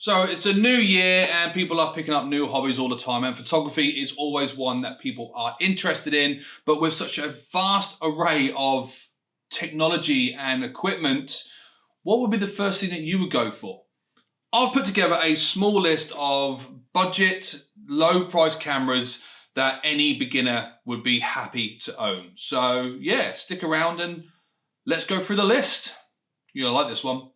So it's a new year and people are picking up new hobbies all the time, and photography is always one that people are interested in. But with such a vast array of technology and equipment, what would be the first thing that you would go for? I've put together a small list of budget, low price cameras that any beginner would be happy to own. So yeah, stick around and let's go through the list. You'll like this one.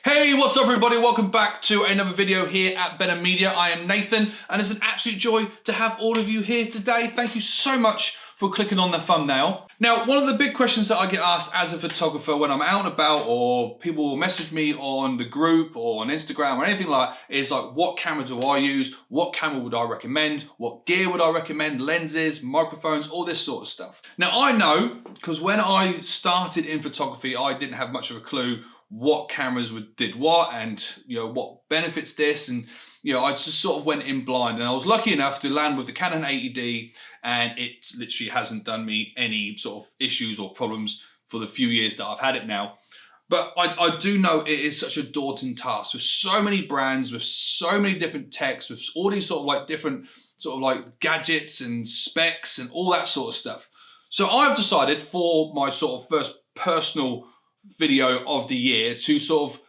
Hey, what's up everybody? Welcome back to another video here at Benham Media. I am Nathan and it's an absolute joy to have all of you here today. Thank you so much for clicking on the thumbnail. Now, one of the big questions that I get asked as a photographer when I'm out and about, or people will message me on the group or on Instagram or anything like that, is like, what camera do I use? What camera would I recommend? What gear would I recommend? Lenses, microphones, all this sort of stuff. Now I know, because when I started in photography, I didn't have much of a clue what cameras did what, and what benefits this, and I just sort of went in blind, and I was lucky enough to land with the Canon 80D, and it literally hasn't done me any sort of issues or problems for the few years that I've had it now. But I do know it is such a daunting task with so many brands, with so many different techs, with all these sort of like different sort of like gadgets and specs and all that sort of stuff. So I've decided for my sort of first personal video of the year to sort of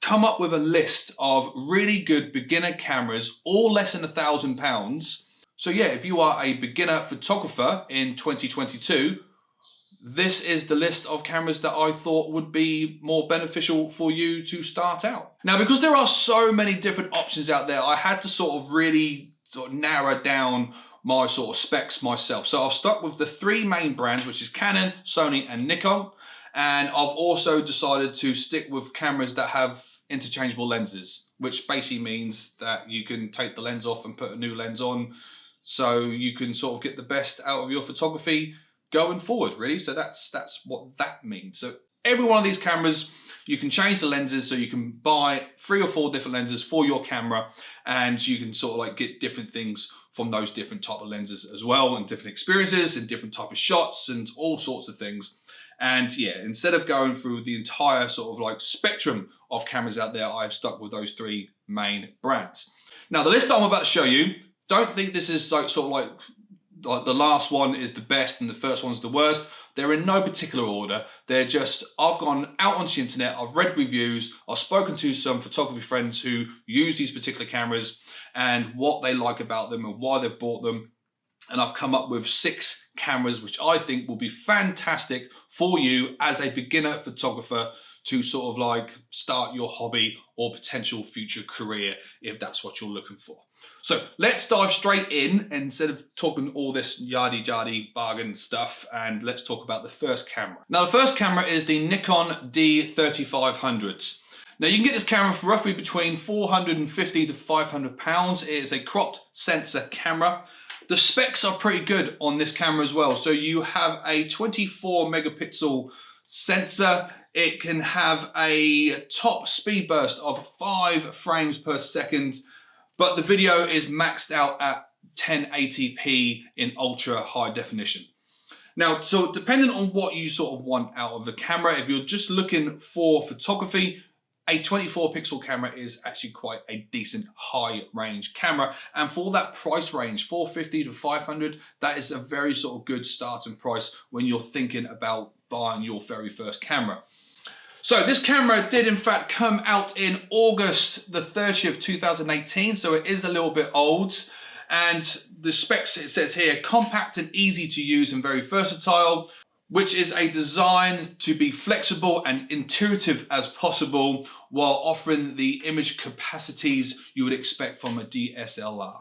come up with a list of really good beginner cameras, all less than £1,000. So yeah, if you are a beginner photographer in 2022, this is the list of cameras that I thought would be more beneficial for you to start out. Now, because there are so many different options out there, I had to sort of really narrow down my sort of specs myself. So I've stuck with the three main brands, which is Canon, Sony and Nikon. And I've also decided to stick with cameras that have interchangeable lenses, which basically means that you can take the lens off and put a new lens on, so you can sort of get the best out of your photography going forward, really. So that's what that means. So every one of these cameras, you can change the lenses, so you can buy 3 or 4 different lenses for your camera, and you can sort of like get different things from those different type of lenses as well, and different experiences and different type of shots and all sorts of things. And yeah, instead of going through the entire sort of like spectrum of cameras out there, I've stuck with those 3 main brands. Now, the list that I'm about to show you, don't think this is like sort of like the last one is the best and the first one's the worst. They're in no particular order. They're just, I've gone out onto the internet, I've read reviews, I've spoken to some photography friends who use these particular cameras and what they like about them and why they've bought them. And I've come up with 6 cameras which I think will be fantastic for you as a beginner photographer to sort of like start your hobby or potential future career if that's what you're looking for. So let's dive straight in instead of talking all this yardy bargain stuff, and let's talk about the first camera. Now, the first camera is the Nikon D3500. Now, you can get this camera for roughly between £450 to £500. It is a cropped sensor camera. The specs are pretty good on this camera as well. So you have a 24 megapixel sensor. It can have a top speed burst of 5 frames per second, but the video is maxed out at 1080p in ultra high definition. Now, so depending on what you sort of want out of the camera, if you're just looking for photography, a 24 pixel camera is actually quite a decent high range camera. And for that price range, 450 to 500, that is a very sort of good starting price when you're thinking about buying your very first camera. So this camera did in fact come out in August the 30th, 2018. So it is a little bit old. And the specs, it says here, compact and easy to use and very versatile, which is a design to be flexible and intuitive as possible while offering the image capacities you would expect from a DSLR.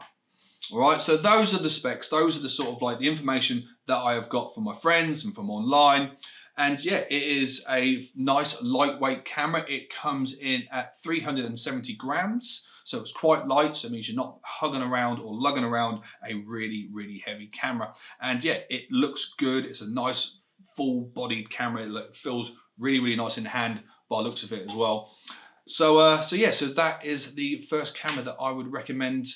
All right, so those are the specs. Those are the sort of like the information that I have got from my friends and from online. And yeah, it is a nice lightweight camera. It comes in at 370 grams. So it's quite light, so it means you're not hugging around or lugging around a really, really heavy camera. And yeah, it looks good. It's a nice full-bodied camera. It feels really, really nice in hand by the looks of it as well. So yeah, so that is the first camera that I would recommend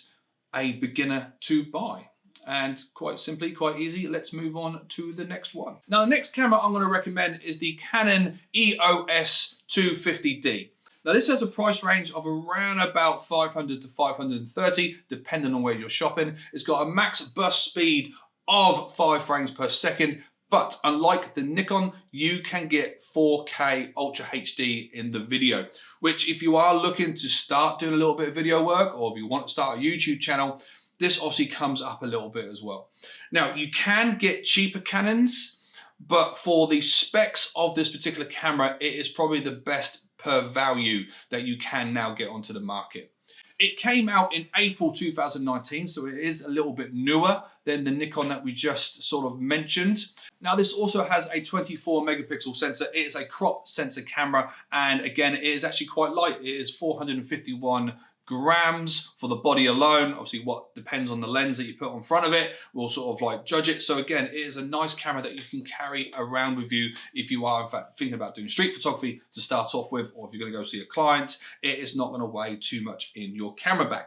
a beginner to buy. And quite simply, quite easy, let's move on to the next one. Now, the next camera I'm going to recommend is the Canon EOS 250D. Now, this has a price range of around about 500 to 530, depending on where you're shopping. It's got a max burst speed of 5 frames per second, but unlike the Nikon, you can get 4K Ultra HD in the video, which if you are looking to start doing a little bit of video work, or if you want to start a YouTube channel, this obviously comes up a little bit as well. Now, you can get cheaper Canons, but for the specs of this particular camera, it is probably the best per value that you can now get onto the market. It came out in April 2019, so it is a little bit newer than the Nikon that we just sort of mentioned. Now, this also has a 24 megapixel sensor. It is a crop sensor camera, and again, it is actually quite light. It is 451 grams for the body alone. Obviously, what depends on the lens that you put on front of it will sort of like judge it. So again, it is a nice camera that you can carry around with you if you are in fact thinking about doing street photography to start off with, or if you're going to go see a client. It is not going to weigh too much in your camera bag.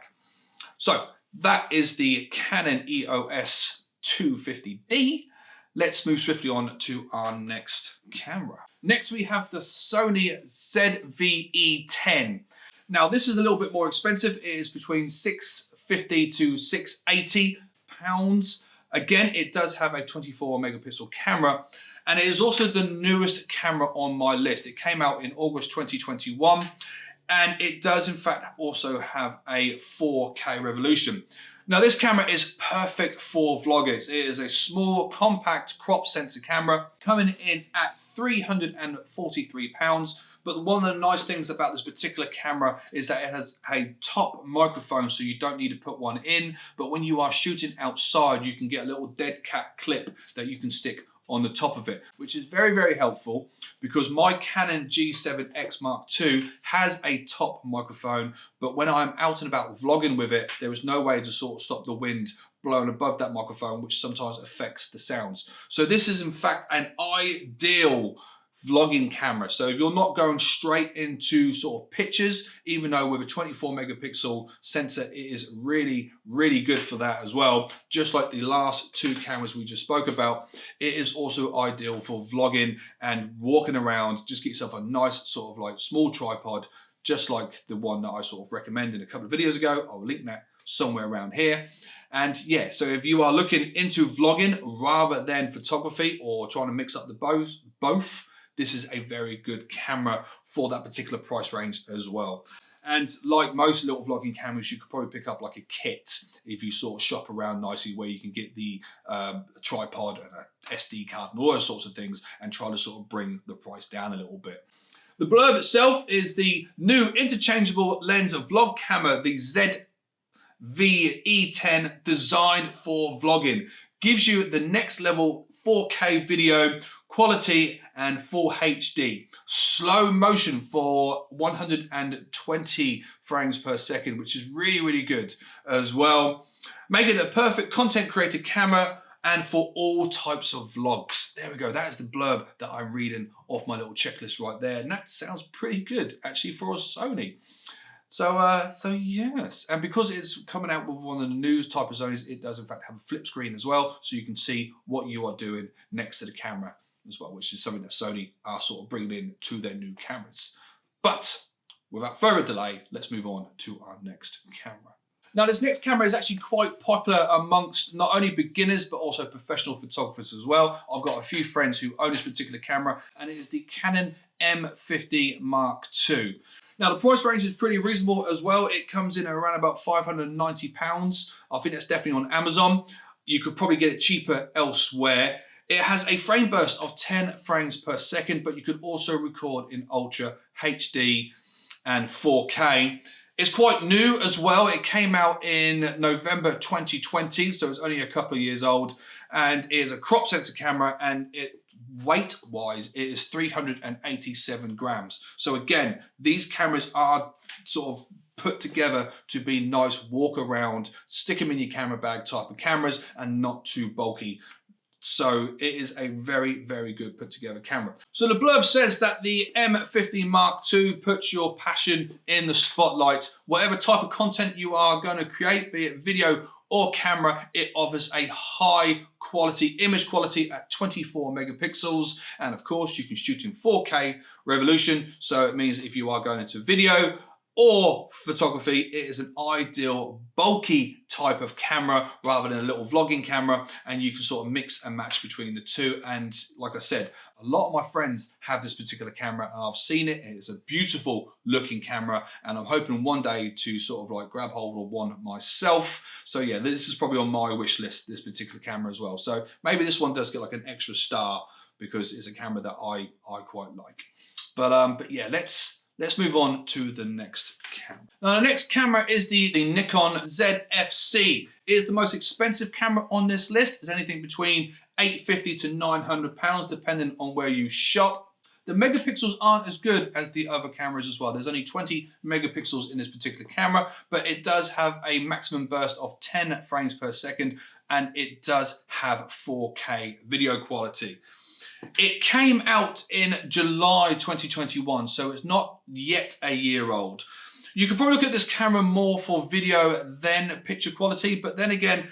So that is the Canon EOS 250D. Let's move swiftly on to our next camera. Next, we have the Sony ZV E10. Now, this is a little bit more expensive. It is between £650 to £680. Again, it does have a 24 megapixel camera, and it is also the newest camera on my list. It came out in August 2021, and it does in fact also have a 4K resolution. Now, this camera is perfect for vloggers. It is a small, compact crop sensor camera coming in at £343. But one of the nice things about this particular camera is that it has a top microphone, so you don't need to put one in. But when you are shooting outside, you can get a little dead cat clip that you can stick on the top of it, which is very, very helpful because my Canon G7X Mark II has a top microphone, but when I'm out and about vlogging with it, there is no way to sort of stop the wind blowing above that microphone, which sometimes affects the sounds. So this is in fact an ideal vlogging camera. So if you're not going straight into sort of pictures, even though with a 24 megapixel sensor, it is really, really good for that as well. Just like the last two cameras we just spoke about, it is also ideal for vlogging and walking around. Just get yourself a nice sort of like small tripod, just like the one that I sort of recommended a couple of videos ago. I'll link that somewhere around here. And yeah, so if you are looking into vlogging rather than photography or trying to mix up the both, this is a very good camera for that particular price range as well. And like most little vlogging cameras, you could probably pick up like a kit if you sort of shop around nicely, where you can get the tripod and a SD card and all those sorts of things, and try to sort of bring the price down a little bit. The blurb itself is the new interchangeable lens vlog camera, the ZV E10, designed for vlogging. Gives you the next level 4K video quality and full HD. Slow motion for 120 frames per second, which is really, really good as well. Make it a perfect content creator camera and for all types of vlogs. There we go, that is the blurb that I'm reading off my little checklist right there. And that sounds pretty good actually for a Sony. So yes, and because it's coming out with one of the new type of Sonys, it does in fact have a flip screen as well, so you can see what you are doing next to the camera as well, which is something that Sony are sort of bringing in to their new cameras. But without further delay, let's move on to our next camera. Now, this next camera is actually quite popular amongst not only beginners, but also professional photographers as well. I've got a few friends who own this particular camera, and it is the Canon M50 Mark II. Now, the price range is pretty reasonable as well. It comes in at around about £590. I think that's definitely on Amazon. You could probably get it cheaper elsewhere. It has a frame burst of 10 frames per second, but you could also record in Ultra HD and 4K. It's quite new as well. It came out in November 2020, so it's only a couple of years old, and it is a crop sensor camera, and weight-wise, it is 387 grams. So again, these cameras are sort of put together to be nice walk around, stick them in your camera bag type of cameras, and not too bulky. So it is a very, very good put together camera. So the blurb says that the M50 Mark II puts your passion in the spotlight. Whatever type of content you are going to create, be it video or camera, it offers a high quality image quality at 24 megapixels. And of course, you can shoot in 4K resolution. So it means if you are going into video or photography, it is an ideal bulky type of camera rather than a little vlogging camera, and you can sort of mix and match between the two. And like I said, a lot of my friends have this particular camera and I've seen it. It's a beautiful looking camera and I'm hoping one day to sort of like grab hold of one myself. So yeah, this is probably on my wish list, this particular camera as well. So maybe this one does get like an extra star because it's a camera that I quite like. But yeah, let's move on to the next camera. Now the next camera is the Nikon ZFC. It is the most expensive camera on this list. It's anything between £850 to £900 depending on where you shop. The megapixels aren't as good as the other cameras as well. There's only 20 megapixels in this particular camera, but it does have a maximum burst of 10 frames per second and it does have 4K video quality. It came out in July 2021, so it's not yet a year old. You could probably look at this camera more for video than picture quality, but then again,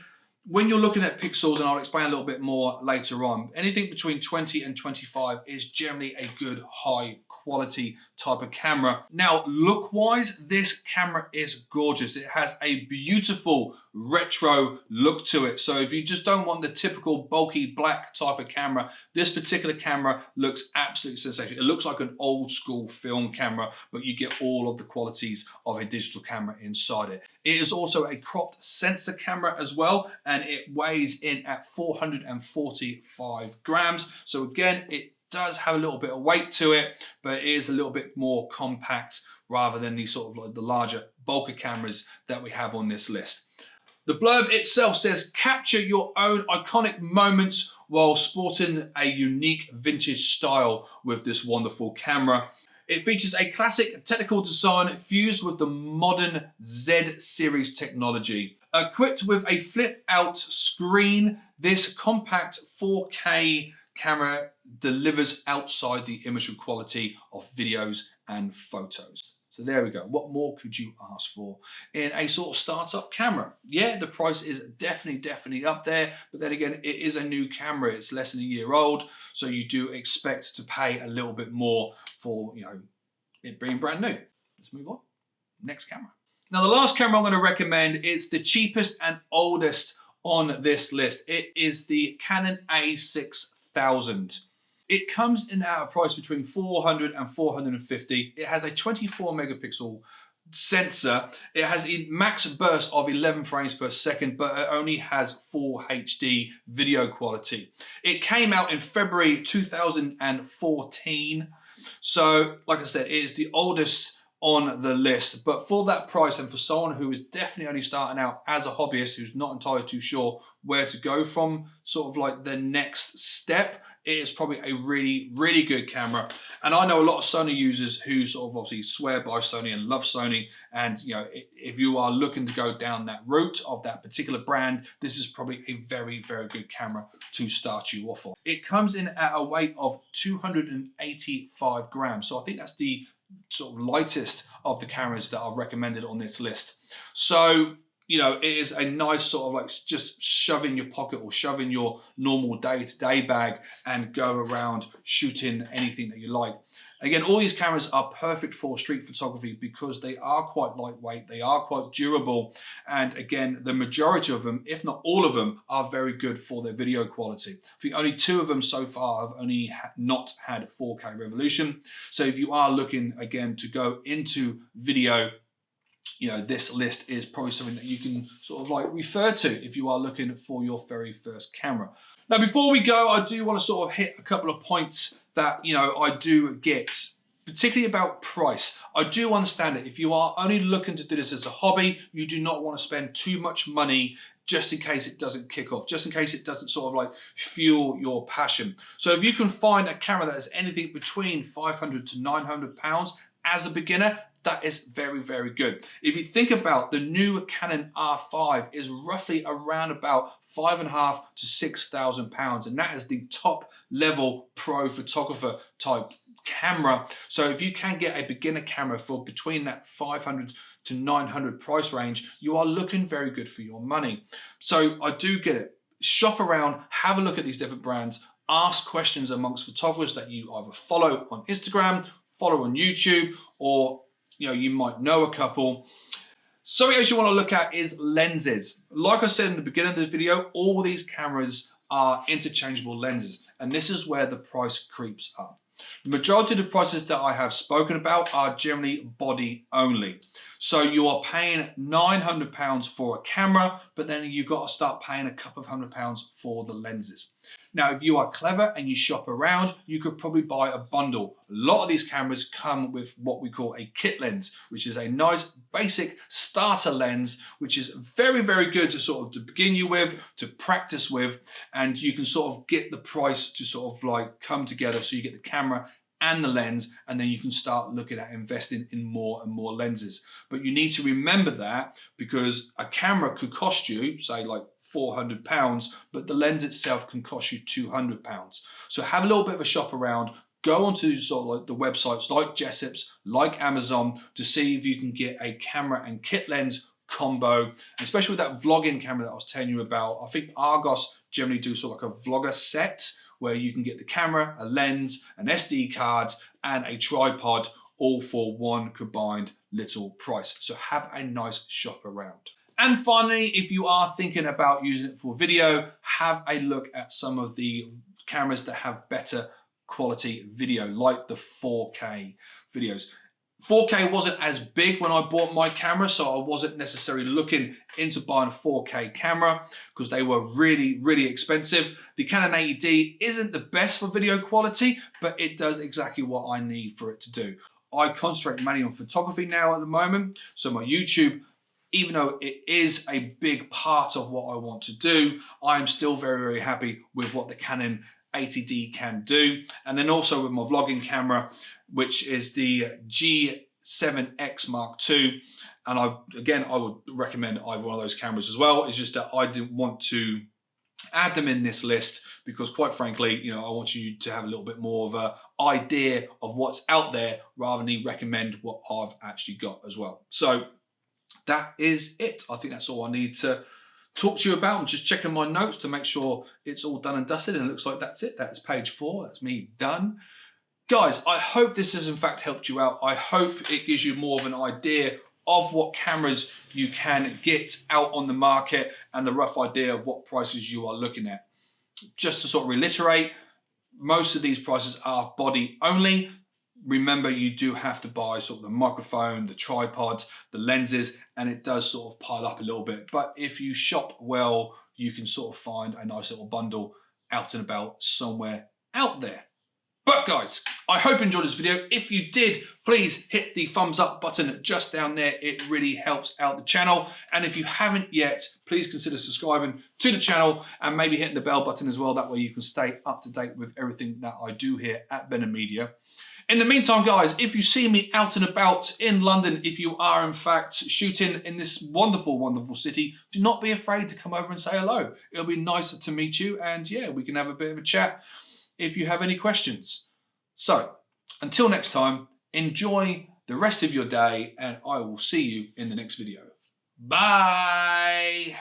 when you're looking at pixels, and I'll explain a little bit more later on, anything between 20 and 25 is generally a good high quality type of camera. Now, look-wise, this camera is gorgeous. It has a beautiful retro look to it. So if you just don't want the typical bulky black type of camera, this particular camera looks absolutely sensational. It looks like an old school film camera, but you get all of the qualities of a digital camera inside it. It is also a cropped sensor camera as well, and it weighs in at 445 grams. So again, it does have a little bit of weight to it, but it is a little bit more compact rather than the sort of like the larger bulker cameras that we have on this list. The blurb itself says, capture your own iconic moments while sporting a unique vintage style with this wonderful camera. It features a classic technical design fused with the modern Z series technology. Equipped with a flip out screen, this compact 4K camera delivers outside the image quality of videos and photos. So there we go. What more could you ask for in a sort of startup camera? Yeah, the price is definitely up there, but then again, it is a new camera. It's less than a year old, so you do expect to pay a little bit more for, you know, it being brand new. Let's move on. Next camera. Now, the last camera I'm going to recommend is the cheapest and oldest on this list. It is the Canon A6000. It comes in at a price between 400 and 450. It has a 24 megapixel sensor. It has a max burst of 11 frames per second, but it only has full HD video quality. It came out in February 2014. So, like I said, it is the oldest on the list, but for that price and for someone who is definitely only starting out as a hobbyist who's not entirely too sure where to go from sort of like the next step, it is probably a really good camera. And I know a lot of Sony users who sort of obviously swear by Sony and love Sony, and you know, if you are looking to go down that route of that particular brand, this is probably a very good camera to start you off on. It comes in at a weight of 285 grams, so I think that's the sort of lightest of the cameras that are recommended on this list. So, you know, it is a nice sort of like just shove in your pocket or shove in your normal day-to-day bag and go around shooting anything that you like. Again, all these cameras are perfect for street photography because they are quite lightweight, they are quite durable, and again, the majority of them, if not all of them, are very good for their video quality. I think only 2 of them so far have only not had 4K resolution. So if you are looking again to go into video, you know, this list is probably something that you can sort of like refer to if you are looking for your very first camera. Now, before we go, I do want to sort of hit a couple of points that, you know, I do get, particularly about price. I do understand it. If you are only looking to do this as a hobby, you do not want to spend too much money just in case it doesn't kick off, just in case it doesn't sort of like fuel your passion. So if you can find a camera that is anything between 500 to 900 pounds as a beginner, that is very good. If you think about the new Canon R5 is roughly around about £5,500 to £6,000, and that is the top level pro photographer type camera. So if you can get a beginner camera for between that 500 to 900 price range, you are looking very good for your money. So I do get it. Shop around, have a look at these different brands, ask questions amongst photographers that you either follow on Instagram, follow on YouTube, or you might know a couple. Something else you want to look at is lenses. Like I said in the beginning of the video, all these cameras are interchangeable lenses, and this is where the price creeps up. The majority of the prices that I have spoken about are generally body only. So you are paying £900 for a camera, but then you've got to start paying a couple of £100 for the lenses. Now, if you are clever and you shop around, you could probably buy a bundle. A lot of these cameras come with what we call a kit lens, which is a nice basic starter lens, which is very, very good to sort of to begin you with, to practice with, and you can sort of get the price to sort of like come together so you get the camera and the lens, and then you can start looking at investing in more and more lenses. But you need to remember that, because a camera could cost you, say like £400, but the lens itself can cost you £200. So have a little bit of a shop around, go onto sort of like the websites like Jessop's, like Amazon, to see if you can get a camera and kit lens combo, and especially with that vlogging camera that I was telling you about. I think Argos generally do sort of like a vlogger set where you can get the camera, a lens, an SD card, and a tripod, all for one combined little price. So have a nice shop around. And finally, if you are thinking about using it for video, have a look at some of the cameras that have better quality video, like the 4K videos. 4K wasn't as big when I bought my camera, so I wasn't necessarily looking into buying a 4K camera because they were really, really expensive. The Canon 80D isn't the best for video quality, but it does exactly what I need for it to do. I concentrate mainly on photography now at the moment, so my YouTube, even though it is a big part of what I want to do, I am still very, very happy with what the Canon 80D can do. And then also with my vlogging camera, which is the G7X Mark II. And I would recommend either one of those cameras as well. It's just that I didn't want to add them in this list because, quite frankly, I want you to have a little bit more of an idea of what's out there rather than recommend what I've actually got as well. So that is it. I think that's all I need to talk to you about. I'm just checking my notes to make sure it's all done and dusted, and it looks like that's it. That's page 4. That's me done. Guys, I hope this has in fact helped you out. I hope it gives you more of an idea of what cameras you can get out on the market and the rough idea of what prices you are looking at. Just to sort of reiterate, most of these prices are body only. Remember, you do have to buy sort of the microphone, the tripod, the lenses, and it does sort of pile up a little bit. But if you shop well, you can sort of find a nice little bundle out and about somewhere out there. But guys, I hope you enjoyed this video. If you did, please hit the thumbs up button just down there. It really helps out the channel. And if you haven't yet, please consider subscribing to the channel and maybe hitting the bell button as well. That way you can stay up to date with everything that I do here at Benham Media. In the meantime, guys, if you see me out and about in London, if you are in fact shooting in this wonderful, wonderful city, do not be afraid to come over and say hello. It'll be nice to meet you, and yeah, we can have a bit of a chat if you have any questions. So, until next time, enjoy the rest of your day, and I will see you in the next video. Bye!